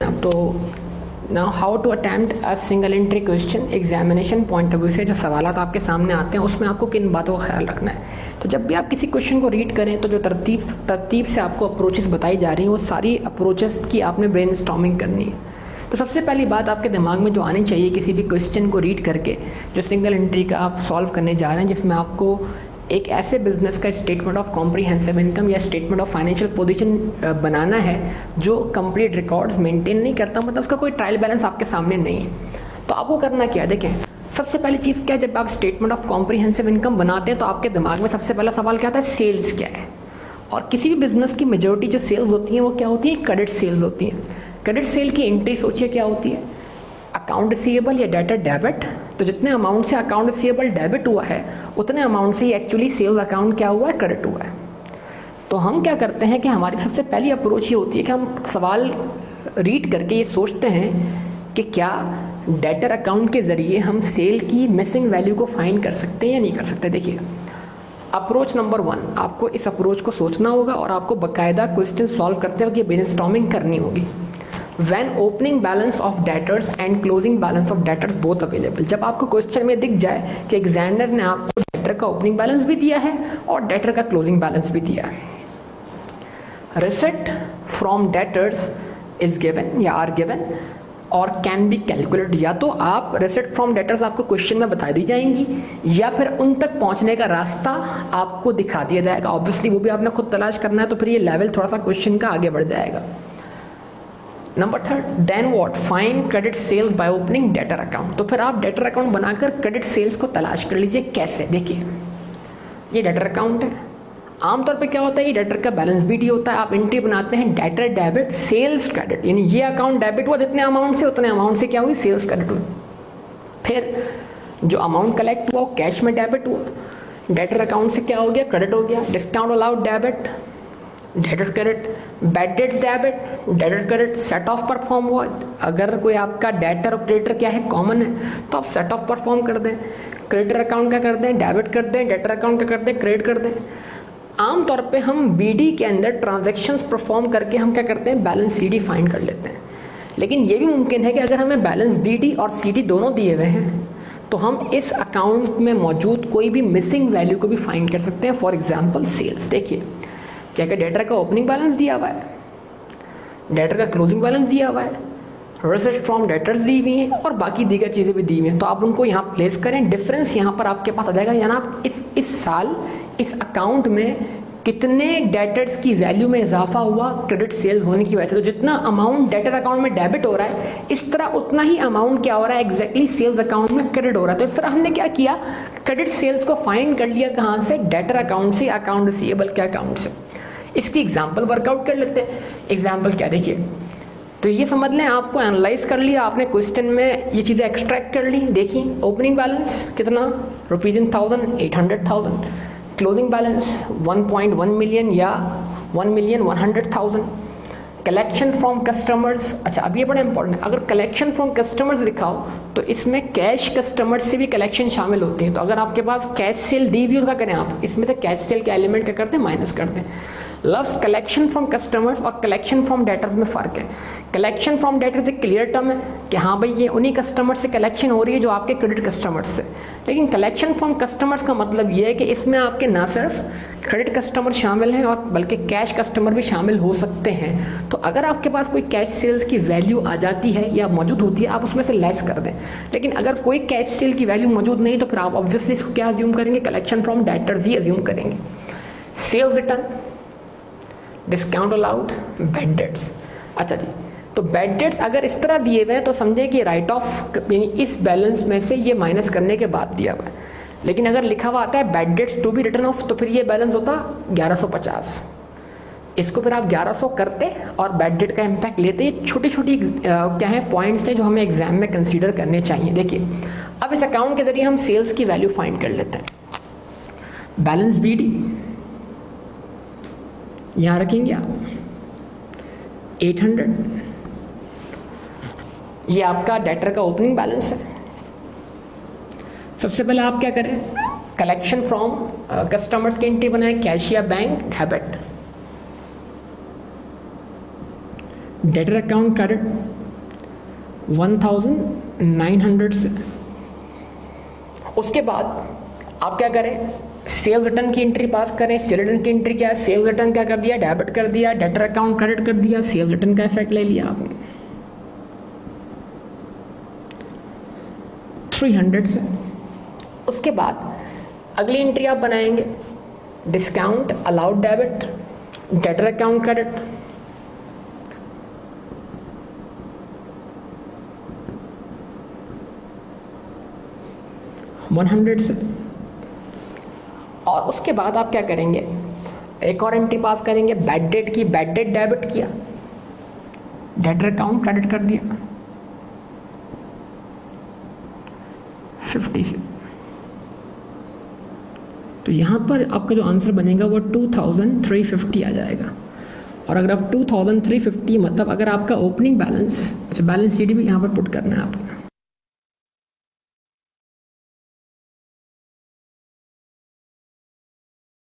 अब तो now how to attempt a single entry question examination point of view से जो सवालात आपके सामने आते हैं उसमें आपको किन बातों का ख्याल रखना है। तो जब भी आप किसी क्वेश्चन को रीड करें तो जो तरतीब से आपको अप्रोचेस बताई जा रही हैं वो सारी अप्रोचेस की आपने ब्रेनस्टॉर्मिंग करनी है। तो सबसे पहली बात आपके दिमाग में जो आनी चाहिए किसी भी क्वेश्चन को रीड करके जो सिंगल एंट्री का आप सॉल्व करने जा रहे हैं, जिसमें आपको एक ऐसे बिजनेस का स्टेटमेंट ऑफ कॉम्प्रिहेंसिव इनकम या स्टेटमेंट ऑफ फाइनेंशियल पोजीशन बनाना है जो कंप्लीट रिकॉर्ड्स मेंटेन नहीं करता, मतलब उसका कोई ट्रायल बैलेंस आपके सामने नहीं है। तो आपको करना क्या है, देखें सबसे पहली चीज़ क्या है, जब आप स्टेटमेंट ऑफ कॉम्प्रिहेंसिव इनकम बनाते हैं तो आपके दिमाग में सबसे पहला सवाल क्या आता है, सेल्स क्या है। और किसी भी बिजनेस की मेजोरिटी जो सेल्स होती हैं वो क्या होती है, क्रेडिट सेल्स होती हैं। क्रेडिट सेल की एंट्री सोचिए क्या होती है, अकाउंट रिसीवेबल या डेटर डेबिट। तो जितने अमाउंट से अकाउंट रिसीवेबल डेबिट हुआ है उतने अमाउंट से ही एक्चुअली सेल्स अकाउंट क्या हुआ है, क्रेडिट हुआ है। तो हम क्या करते हैं कि हमारी सबसे पहली अप्रोच ये होती है कि हम सवाल रीड करके ये सोचते हैं कि क्या डेटर अकाउंट के ज़रिए हम सेल की मिसिंग वैल्यू को फाइंड कर सकते हैं या नहीं कर सकते। देखिए अप्रोच नंबर 1, आपको इस अप्रोच को सोचना होगा और आपको बाकायदा क्वेश्चन सॉल्व करते हुए ब्रेनस्टॉर्मिंग करनी होगी। When opening balance of debtors and closing balance of debtors both available, जब आपको क्वेश्चन में दिख जाए कि एग्जामिनर ने आपको डेटर का ओपनिंग बैलेंस भी दिया है और डेटर का क्लोजिंग बैलेंस भी दिया है। Receipt from debtors is given या आर गिवन और कैन बी कैलकुलेट, या तो आप रिसिट फ्रॉम डेटर्स आपको क्वेश्चन में बता दी जाएंगी या फिर उन तक पहुंचने का रास्ता आपको दिखा दिया जाएगा। ऑब्वियसली वो भी आपने खुद तलाश करना है, तो फिर ये लेवल थोड़ा सा क्वेश्चन का आगे बढ़ जाएगा। Number 3, then what, find credit sales by opening debtor account. तो फिर आप डेटर अकाउंट बनाकर क्रेडिट सेल्स को तलाश कर लीजिए। कैसे, देखिए ये डेटर अकाउंट है। आमतौर पे क्या होता है, ये डेटर का बैलेंस बीटी होता है। आप एंट्री बनाते हैं डेटर डेबिट सेल्स क्रेडिट, यानी ये अकाउंट डेबिट हुआ जितने अमाउंट से, उतने अमाउंट से क्या हुई, सेल्स क्रेडिट हुई। फिर जो अमाउंट कलेक्ट हुआ कैश में डेबिट हुआ, डेटर अकाउंट से क्या हो गया, क्रेडिट हो गया। Discount allowed debit, debtor credit, bad debts debit, debtor credit, set of perform हुआ। अगर कोई आपका डेटर और क्रेडिटर क्या है, कॉमन है, तो आप सेट ऑफ परफॉर्म कर दें। क्रेडिटर अकाउंट का कर दें, डेबिट कर दें, डेटर अकाउंट का कर दें, क्रेडिट कर दें। आमतौर पे हम बीडी के अंदर ट्रांजैक्शंस परफॉर्म करके हम क्या करते हैं, बैलेंस सीडी फाइंड कर लेते हैं। लेकिन ये भी मुमकिन है कि अगर हमें बैलेंस बीडी और सीडी दोनों दिए हुए हैं तो हम इस अकाउंट में मौजूद कोई भी मिसिंग वैल्यू को भी फाइंड कर सकते हैं। फॉर एग्जाम्पल सेल्स, देखिए क्या क्या डेटर का ओपनिंग बैलेंस दिया हुआ है, डेटर का क्लोजिंग बैलेंस दिया हुआ है, रिसिट फ्रॉम डेटर्स दी हुई हैं और बाकी दीगर चीज़ें भी दी हुई हैं। तो आप उनको यहाँ प्लेस करें, डिफरेंस यहाँ पर आपके पास आ जाएगा। यानी आप इस साल इस अकाउंट में कितने डेटर्स की वैल्यू में इजाफा हुआ क्रेडिट सेल होने की वजह से। तो जितना अमाउंट डेटर अकाउंट में डेबिट हो रहा है इस तरह उतना ही अमाउंट क्या हो रहा है, एग्जैक्टली सेल्स अकाउंट में क्रेडिट हो रहा है। तो इस तरह हमने क्या किया, क्रेडिट सेल्स को फाइंड कर लिया, कहाँ से, डेटर अकाउंट से, अकाउंट रिसीवेबल के अकाउंट से। इसकी एग्जाम्पल वर्कआउट कर लेते हैं। एग्जाम्पल क्या, देखिए तो ये समझ लें आपको एनालाइज कर लिया आपने, क्वेश्चन में ये चीज़ें एक्सट्रैक्ट कर ली। देखिए ओपनिंग बैलेंस कितना, ₹1000, 800,000। क्लोजिंग बैलेंस 1.1 मिलियन या 1,100,000। कलेक्शन फ्रॉम कस्टमर्स, अच्छा अब ये बड़ा इंपॉर्टेंट है, अगर कलेक्शन फ्रॉम कस्टमर्स लिखा हो तो इसमें कैश कस्टमर्स से भी कलेक्शन शामिल होते हैं। तो अगर आपके पास कैश सेल दी हुई, क्या करें आप, इसमें से कैश सेल के एलिमेंट क्या करते हैं, माइनस करते हैं। लफ्स कलेक्शन फ्रॉम कस्टमर्स और कलेक्शन फ्रॉम डेटर्स में फ़र्क है। कलेक्शन फ्रॉम डेटर्स एक क्लियर टर्म है कि हाँ भाई ये उन्हीं कस्टमर से कलेक्शन हो रही है जो आपके क्रेडिट कस्टमर्स से। लेकिन कलेक्शन फ्रॉम कस्टमर्स का मतलब ये है कि इसमें आपके ना सिर्फ क्रेडिट कस्टमर शामिल हैं और बल्कि कैश कस्टमर भी शामिल हो सकते हैं। तो अगर आपके पास कोई कैश सेल्स की वैल्यू आ जाती है या मौजूद होती है, आप उसमें से लेस कर दें। लेकिन अगर कोई कैश सेल की वैल्यू मौजूद नहीं तो फिर आप ऑब्वियसली इसको क्या अज्यूम करेंगे, कलेक्शन फ्रॉम डेटर्स ही अज्यूम करेंगे। Sales return, discount allowed, bad debts. अच्छा जी, तो बैड डेट्स अगर इस तरह दिए हुए हैं तो समझे कि राइट ऑफ यानी इस बैलेंस में से ये माइनस करने के बाद दिया हुआ है। लेकिन अगर लिखा हुआ आता है bad debts to be return off, तो फिर ये बैलेंस होता 1150। इसको फिर आप 1100 करते और बैड डेट का इम्पैक्ट लेते। ये छोटी छोटी क्या है पॉइंट्स हैं जो हमें एग्जाम में कंसीडर करने चाहिए। देखिए अब इस अकाउंट के जरिए हम सेल्स की वैल्यू फाइंड कर लेते हैं। बैलेंस बीडी यहाँ रखेंगे आप 800, ये आपका डेटर का ओपनिंग बैलेंस है। सबसे पहले आप क्या करें, कलेक्शन फ्रॉम कस्टमर्स की एंट्री बनाएं, कैश या bank debit. Debtor account credit 1900 से। उसके बाद आप क्या करें, सेल्स रिटर्न की एंट्री पास करें। सेल्स रिटर्न की एंट्री क्या है, सेल्स रिटर्न क्या कर दिया, डेबिट कर दिया, डेटर अकाउंट क्रेडिट कर दिया, सेल्स रिटर्न का इफेक्ट ले लिया आपने 300 से। उसके बाद अगली एंट्री आप बनाएंगे, discount allowed debit, debtor account credit, $100 से। और उसके बाद आप क्या करेंगे, एक और एंट्री पास करेंगे बैड डेट की, बैड डेट डेबिट किया, डेटर अकाउंट क्रेडिट कर दिया 50 से। तो यहाँ पर आपका जो आंसर बनेगा वो 2350 आ जाएगा। और अगर आप 2350 मतलब अगर आपका ओपनिंग बैलेंस, अच्छा बैलेंस शीट भी यहाँ पर पुट करना है आपको,